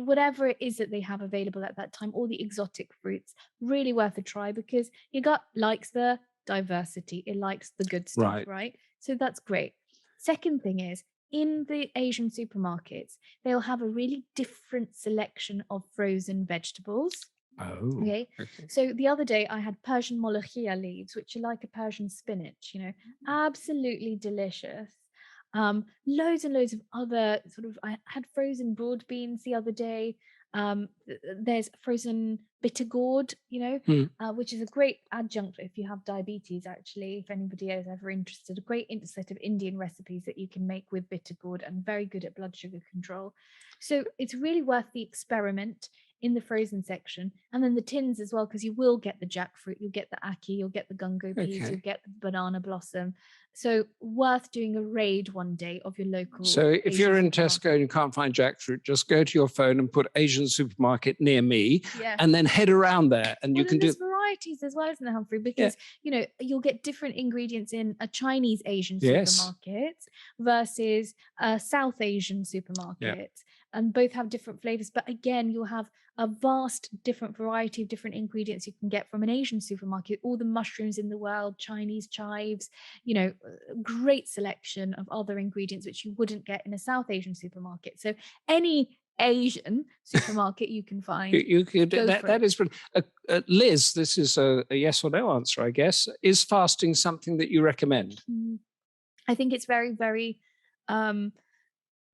whatever it is that they have available at that time, all the exotic fruits. Really worth a try, because your gut likes the diversity, it likes the good stuff, right? So that's great. Second thing is, in the Asian supermarkets, they'll have a really different selection of frozen vegetables. Oh, okay. So the other day I had Persian molokhia leaves, which are like a Persian spinach, absolutely delicious. Loads and loads of other I had frozen broad beans the other day. There's frozen bitter gourd, which is a great adjunct if you have diabetes. Actually, if anybody is ever interested, a great set of Indian recipes that you can make with bitter gourd, and very good at blood sugar control. So it's really worth the experiment in the frozen section, and then the tins as well, because you will get the jackfruit, you'll get the ackee, you'll get the gungo peas, you'll get the banana blossom. So worth doing a raid one day of your local. So if you're in Tesco and you can't find jackfruit, just go to your phone and put Asian supermarket near me, and then head around there, and you can do varieties as well, isn't there, Humphrey? Because you'll get different ingredients in a Chinese Asian supermarket versus a South Asian supermarket, and both have different flavors. But again, you'll have a vast different variety of different ingredients you can get from an Asian supermarket. All the mushrooms in the world, Chinese chives, great selection of other ingredients which you wouldn't get in a South Asian supermarket. So any Asian supermarket you can find. You could. That is Liz. This is a yes or no answer, I guess. Is fasting something that you recommend? I think it's very, very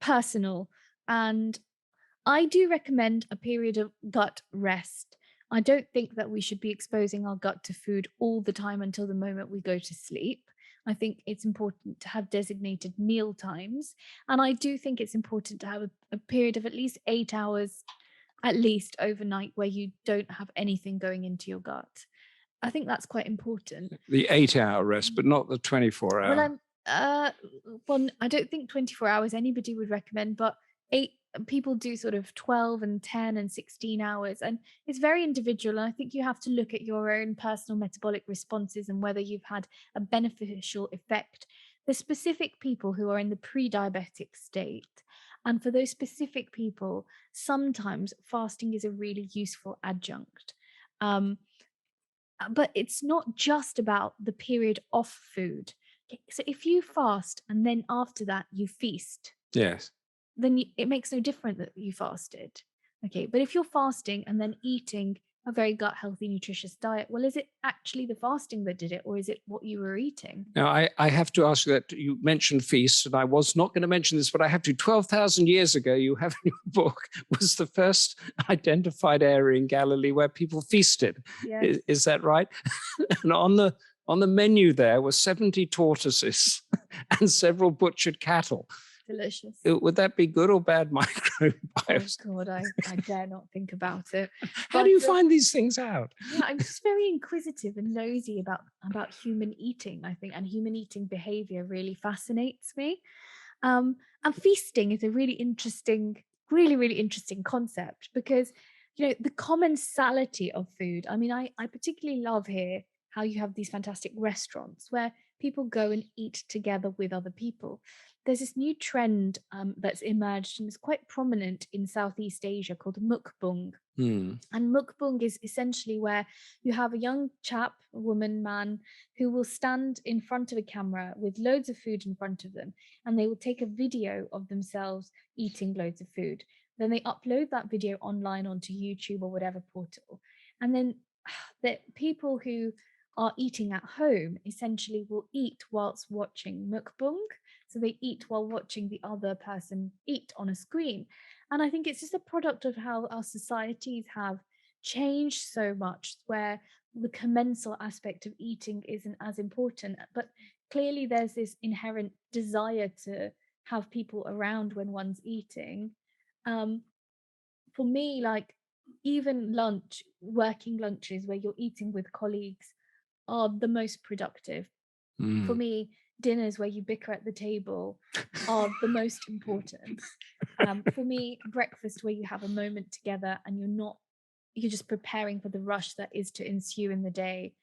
personal, and I do recommend a period of gut rest. I don't think that we should be exposing our gut to food all the time until the moment we go to sleep. I think it's important to have designated meal times. And I do think it's important to have a period of at least 8 hours, at least overnight, where you don't have anything going into your gut. I think that's quite important. The 8-hour rest, but not the 24-hour. Well, I don't think 24 hours anybody would recommend, but people do 12 and 10 and 16 hours, and it's very individual. And I think you have to look at your own personal metabolic responses and whether you've had a beneficial effect. The specific people who are in the pre-diabetic state, and for those specific people, sometimes fasting is a really useful adjunct. But it's not just about the period off food. So if you fast and then after that you feast, then it makes no difference that you fasted. Okay, but if you're fasting and then eating a very gut healthy, nutritious diet, well, is it actually the fasting that did it, or is it what you were eating? Now, I have to ask you that you mentioned feasts, and I was not going to mention this, but I have to. 12,000 years ago, you have in your book, was the first identified area in Galilee where people feasted. Yes. Is that right? And on the menu there were 70 tortoises and several butchered cattle. Delicious. Would that be good or bad microbiomes? Oh God, I dare not think about it. How do you find these things out? Yeah, I'm just very inquisitive and nosy about human eating, I think, and human eating behavior really fascinates me. And feasting is a really interesting concept, because the commensality of food. I mean, I particularly love here how you have these fantastic restaurants where people go and eat together with other people. There's this new trend that's emerged, and it's quite prominent in Southeast Asia, called mukbang. And mukbang is essentially where you have a young chap, a woman, man, who will stand in front of a camera with loads of food in front of them, and they will take a video of themselves eating loads of food. Then they upload that video online onto YouTube or whatever portal. And then the people who are eating at home essentially will eat whilst watching mukbang. So they eat while watching the other person eat on a screen. And I think it's just a product of how our societies have changed so much, where the commensal aspect of eating isn't as important. But clearly there's this inherent desire to have people around when one's eating. For me, like, even working lunches where you're eating with colleagues are the most productive. For me, dinners where you bicker at the table are the most important. For me, breakfast where you have a moment together and you're just preparing for the rush that is to ensue in the day,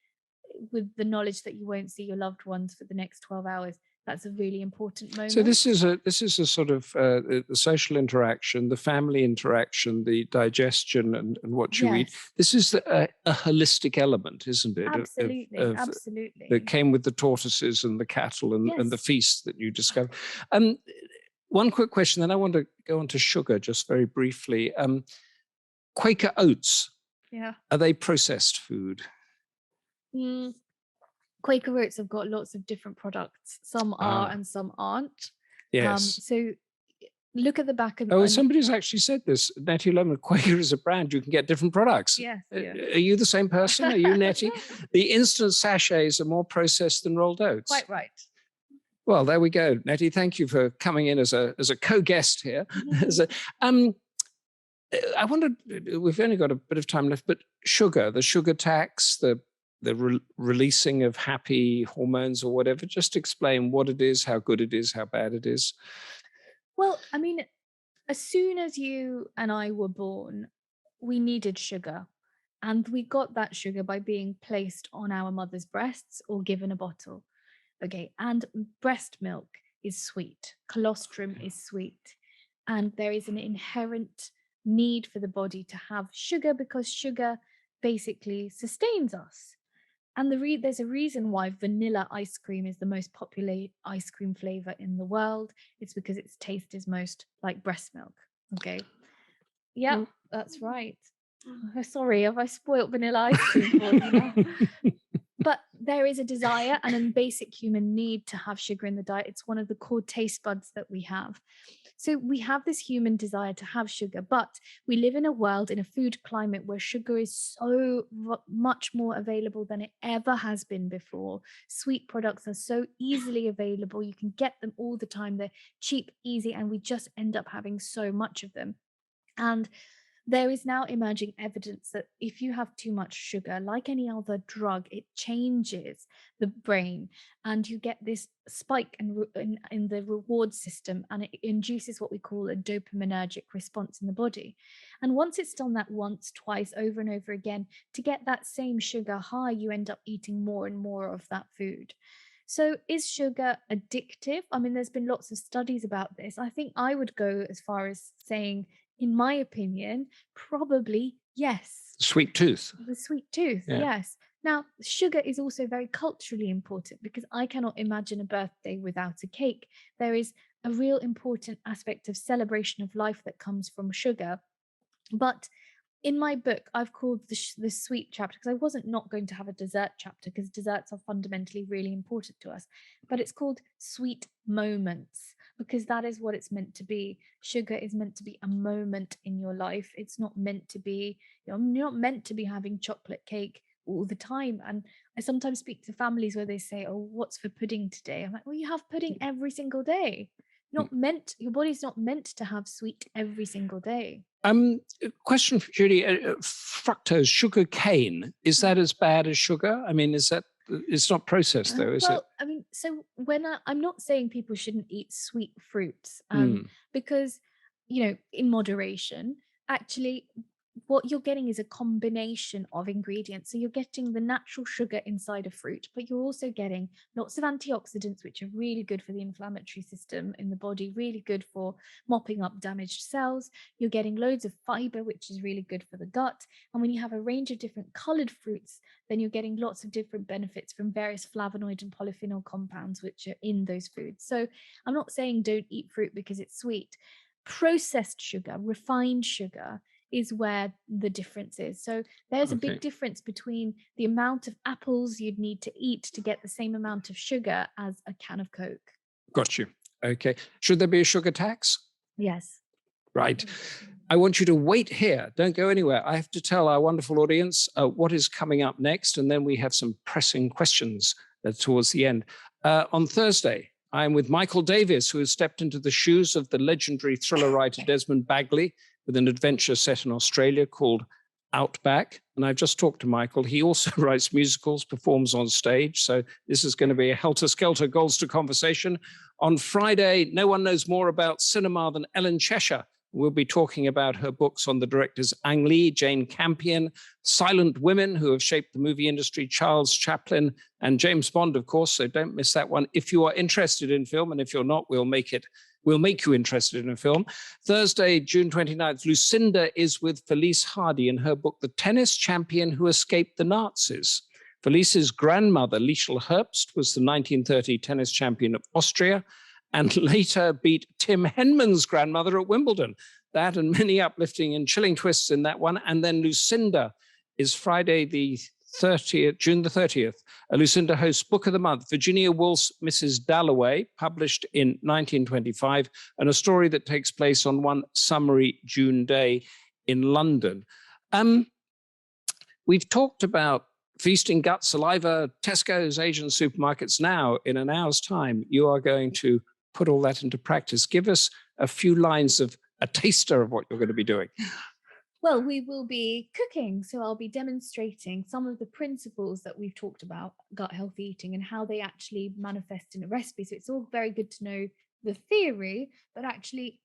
with the knowledge that you won't see your loved ones for the next 12 hours. That's a really important moment. So this is a sort of the social interaction, the family interaction, the digestion, and what you eat. This is a holistic element, isn't it? Absolutely, absolutely. That came with the tortoises and the cattle and the feasts that you discovered. One quick question, then I want to go on to sugar just very briefly. Quaker oats. Yeah. Are they processed food? Quaker oats have got lots of different products. Some are and some aren't. Yes. So look at the back of. Oh, somebody's actually said this. Nettie Lemon, Quaker is a brand. You can get different products. Yes. Yeah. Are you the same person? Are you Nettie? The instant sachets are more processed than rolled oats. Quite right. Well, there we go. Nettie, thank you for coming in as a co-guest here. I wonder, we've only got a bit of time left, but sugar, the sugar tax, the releasing of happy hormones or whatever, just explain what it is, how good it is, how bad it is. Well, I mean, as soon as you and I were born, we needed sugar. And we got that sugar by being placed on our mother's breasts or given a bottle. Okay, and breast milk is sweet. Colostrum is sweet. And there is an inherent need for the body to have sugar because sugar basically sustains us. And there's a reason why vanilla ice cream is the most popular ice cream flavor in the world. It's because its taste is most like breast milk. Okay. Yeah, that's right. Oh, sorry, have I spoiled vanilla ice cream for you now? But there is a desire and a basic human need to have sugar in the diet. It's one of the core taste buds that we have. So we have this human desire to have sugar, but we live in a world, in a food climate where sugar is so much more available than it ever has been before. Sweet products are so easily available. You can get them all the time. They're cheap, easy, and we just end up having so much of them. And there is now emerging evidence that if you have too much sugar, like any other drug, it changes the brain and you get this spike in the reward system, and it induces what we call a dopaminergic response in the body. And once it's done that once, twice, over and over again, to get that same sugar high, you end up eating more and more of that food. So is sugar addictive? I mean, there's been lots of studies about this. I think I would go as far as saying, in my opinion, probably yes. Sweet tooth. The sweet tooth, yes. Now, sugar is also very culturally important because I cannot imagine a birthday without a cake. There is a real important aspect of celebration of life that comes from sugar. But in my book, I've called the sweet chapter, because I wasn't not going to have a dessert chapter, because desserts are fundamentally really important to us. But it's called Sweet Moments, because that is what it's meant to be. Sugar is meant to be a moment in your life. It's not meant to be, you're not meant to be having chocolate cake all the time. And I sometimes speak to families where they say, oh, what's for pudding today? I'm like, well, you have pudding every single day. Your body's not meant to have sweet every single day. Question for Judy. Fructose, sugar cane, is that as bad as sugar? I mean, is that, it's not processed though, is it? I mean, so when I'm not saying people shouldn't eat sweet fruits, because, in moderation, actually, what you're getting is a combination of ingredients. So you're getting the natural sugar inside a fruit, but you're also getting lots of antioxidants, which are really good for the inflammatory system in the body, really good for mopping up damaged cells. You're getting loads of fiber, which is really good for the gut. And when you have a range of different colored fruits, then you're getting lots of different benefits from various flavonoid and polyphenol compounds, which are in those foods. So I'm not saying don't eat fruit because it's sweet. Processed sugar, refined sugar, is where the difference is. So there's a big difference between the amount of apples you'd need to eat to get the same amount of sugar as a can of Coke. Got you. Okay. Should there be a sugar tax? Yes. Right. I want you to wait here. Don't go anywhere. I have to tell our wonderful audience what is coming up next, and then we have some pressing questions towards the end. On Thursday, I'm with Michael Davis, who has stepped into the shoes of the legendary thriller writer Desmond Bagley with an adventure set in Australia called Outback. And I've just talked to Michael. He also writes musicals, performs on stage. So this is going to be a helter-skelter Goldster conversation. On Friday, no one knows more about cinema than Ellen Cheshire. We'll be talking about her books on the directors Ang Lee, Jane Campion, silent women who have shaped the movie industry, Charles Chaplin, and James Bond, of course. So don't miss that one. If you are interested in film, and if you're not, we'll make you interested in a film. Thursday, June 29th, Lucinda is with Felice Hardy in her book, The Tennis Champion Who Escaped the Nazis. Felice's grandmother, Liesl Herbst, was the 1930 tennis champion of Austria, and later beat Tim Henman's grandmother at Wimbledon. That and many uplifting and chilling twists in that one. And then Lucinda is Friday the 30th, June the 30th. Lucinda hosts Book of the Month, Virginia Woolf's Mrs. Dalloway, published in 1925, and a story that takes place on one summery June day in London. We've talked about feasting, gut, saliva, Tesco's, Asian supermarkets. Now, in an hour's time, you are going to put all that into practice. Give us a few lines of a taster of what you're going to be doing. Well, we will be cooking. So I'll be demonstrating some of the principles that we've talked about, gut healthy eating, and how they actually manifest in a recipe. So it's all very good to know the theory, but actually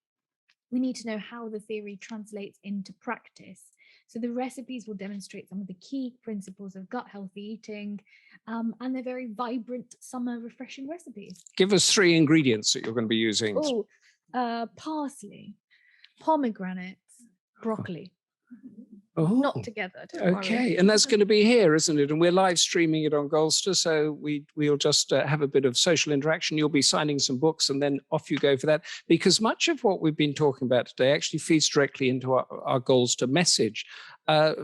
we need to know how the theory translates into practice. So the recipes will demonstrate some of the key principles of gut healthy eating, and they're very vibrant, summer refreshing recipes. Give us 3 ingredients that you're going to be using. Parsley, pomegranates, broccoli. Oh, not together. Okay, worry. and that's going to be here, isn't it? And we're live streaming it on Goldster, so we'll just have a bit of social interaction. You'll be signing some books, and then off you go for that. Because much of what we've been talking about today actually feeds directly into our Goldster message.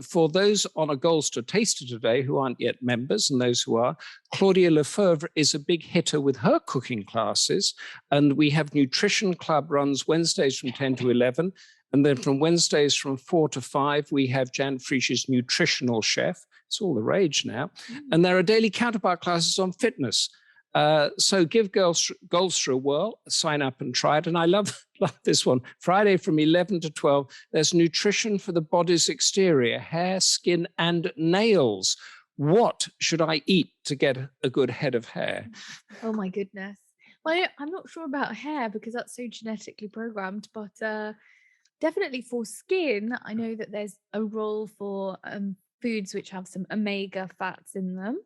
For those on a Goldster taster today who aren't yet members, and those who are, Claudia Lefebvre is a big hitter with her cooking classes, and we have Nutrition Club runs Wednesdays from 10 to 11. And then from Wednesdays from 4 to 5, we have Jan Frisch's Nutritional Chef. It's all the rage now. And there are daily counterpart classes on fitness. So give Goldster a whirl, sign up and try it. And I love this one. Friday from 11 to 12, there's nutrition for the body's exterior, hair, skin, and nails. What should I eat to get a good head of hair? Oh, my goodness. Well, I'm not sure about hair because that's so genetically programmed, but definitely for skin, I know that there's a role for foods which have some omega fats in them,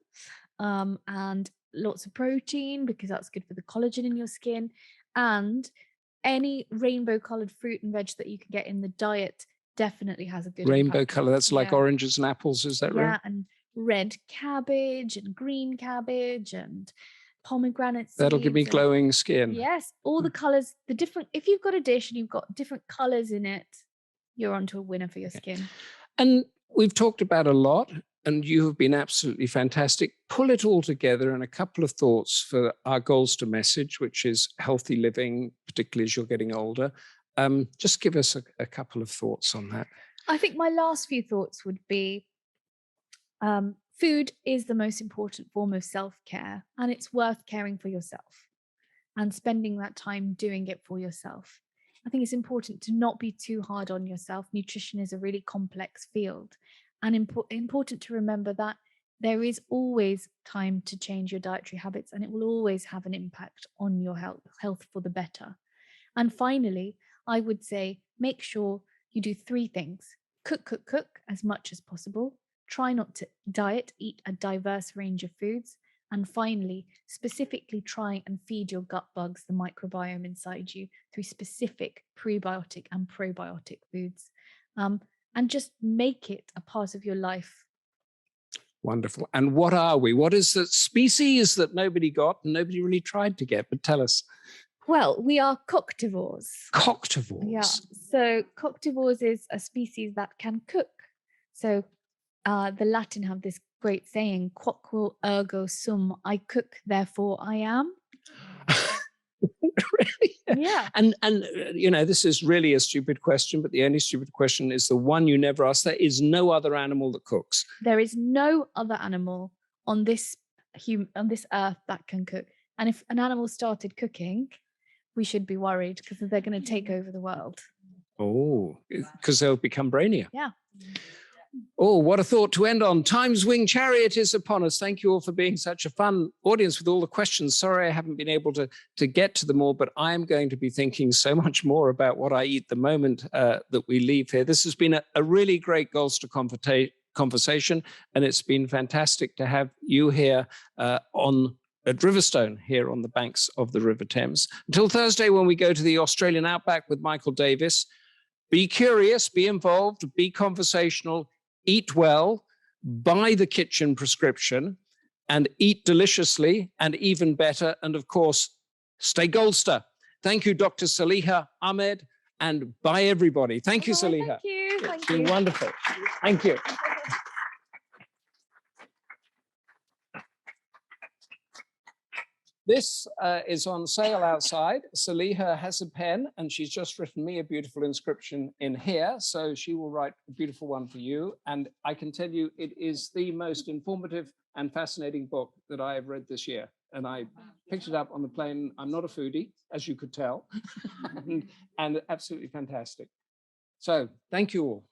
and lots of protein because that's good for the collagen in your skin. And any rainbow colored fruit and veg that you can get in the diet definitely has a good rainbow impact. color. That's like oranges and apples. Is that right? Yeah, and red cabbage and green cabbage and pomegranate seeds. That'll give me glowing skin. Yes, all the colors, the different, if you've got a dish and you've got different colors in it, you're onto a winner for your skin. And we've talked about a lot, and you have been absolutely fantastic. Pull it all together in a couple of thoughts for our Goldster message, which is healthy living, particularly as you're getting older. Just give us a couple of thoughts on that. I think my last few thoughts would be, food is the most important form of self-care, and it's worth caring for yourself and spending that time doing it for yourself. I think it's important to not be too hard on yourself. Nutrition is a really complex field, and important to remember that there is always time to change your dietary habits, and it will always have an impact on your health for the better. And finally, I would say make sure you do 3 things. Cook as much as possible. Try not to diet, eat a diverse range of foods. And finally, specifically try and feed your gut bugs, the microbiome inside you, through specific prebiotic and probiotic foods. And just make it a part of your life. Wonderful. And what are we? What is the species that nobody got and nobody really tried to get? But tell us. Well, we are coctivores. Coctivores. Yeah. So coctivores is a species that can cook. So the Latin have this great saying, quoquo ergo sum, I cook, therefore I am. Really? Yeah. And this is really a stupid question, but the only stupid question is the one you never ask. There is no other animal that cooks. There is no other animal on this earth that can cook. And if an animal started cooking, we should be worried because they're going to take over the world. Oh, because they'll become brainier. Yeah. Oh, what a thought to end on. Time's winged chariot is upon us. Thank you all for being such a fun audience with all the questions. Sorry I haven't been able to get to them all, but I'm going to be thinking so much more about what I eat the moment that we leave here. This has been a really great Goldster conversation, and it's been fantastic to have you here at Riverstone, here on the banks of the River Thames. Until Thursday, when we go to the Australian outback with Michael Davis, be curious, be involved, be conversational, eat well, buy the kitchen prescription, and eat deliciously, and even better. And of course, stay Goldster. Thank you, Dr. Saliha, Ahmed, and bye, everybody. Thank you, Saliha. Thank you. It's been wonderful. Thank you. This is on sale outside. Saliha has a pen, and she's just written me a beautiful inscription in here. So she will write a beautiful one for you. And I can tell you it is the most informative and fascinating book that I have read this year. And I picked it up on the plane. I'm not a foodie, as you could tell, and absolutely fantastic. So thank you all.